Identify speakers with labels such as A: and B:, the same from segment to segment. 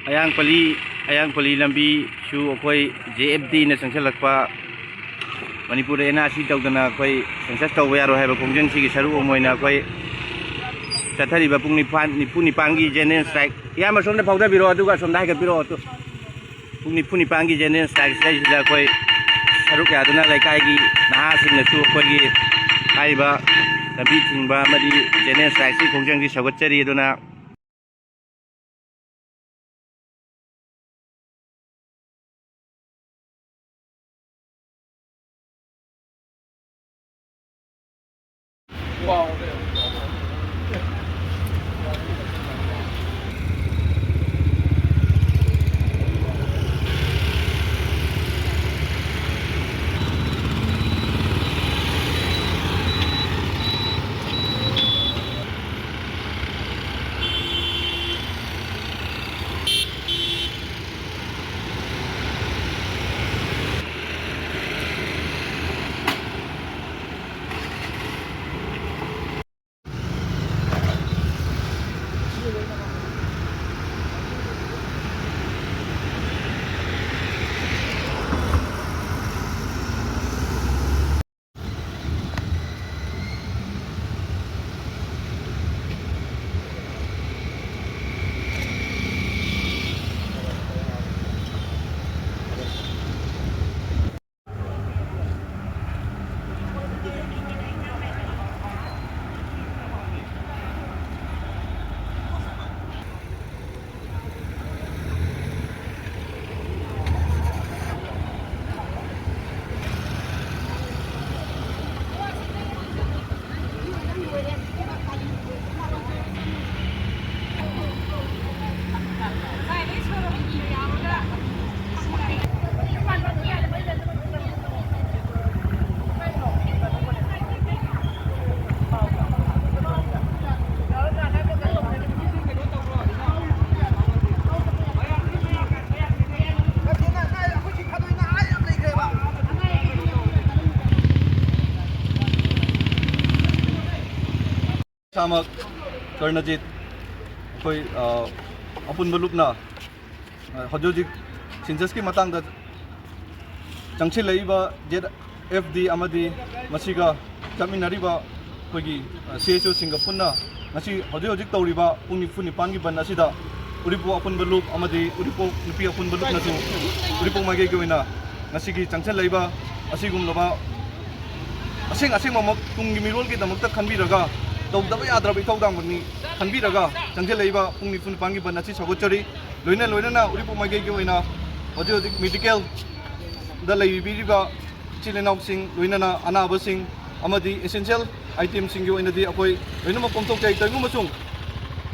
A: Ayangpalli lambi su akoi JFD na sangsalakpa Manipur ena si tawdana akoi sangsas tawba yaro haiba khongjang sigi saru omoina akoi chathariba pung nipan gi general strike yama somda phawda biro aduga somda haiga biro to pung nipan gi general strike sai sila akoi saruk yaduna laikai gi naha singna su akoi gi haiba lambi thingba madi general strike si khongjang gi sagatchari aduna
B: Wow.
C: Samak Karnajit koi apun balupna hojojik sinjaski matang da changchi leiba JFD amadi masiga chaminariba koigi CHO Singapurna ngasi hojojik tawriba pungni funi pangi ban asida Uripok apun balup amadi Uripok nupi apun balup nasu Uripok mage goina ngasi gi changchi leiba asigum loba asing mamak tunggi mirol ki damakta khanbiraga tawdaba yadraba ithawdang bani khanbiraga changje leiba pungni fun pangi ban asi sagochari loina na Uripok mage gi oina hojojik medical da leibiriba chilenau sing loina na anaba sing amadi essential item sing gi oina di akoi loina ma komtok chai tagu masung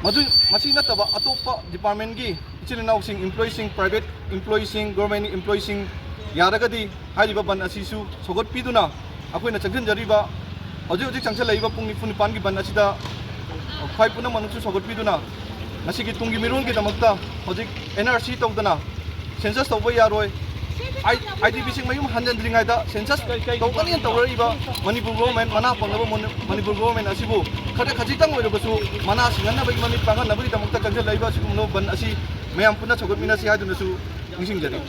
C: madu masi nataba atopa department gi chilenau sing employee sing private employee sing government employee sing yaragadi haliba ban asi su sogot piduna akoina changjan jariba hojik changcha leiba pungni funi pangi ban asida khai puna manuksu sogot piduna ngasigi tungi mirul gi damakta hojik NRC tawdana census tawba yaroi IDP sing mayum hanjan dringai da census tawkani tawriba Manipur government mana pangnaba Manipur government asibu khada khajitang oirobasu mana singanna bai mani pangan nabari damakta changcha leiba sigumno ban asi mayam puna sogot minasi hadunasu ngising jari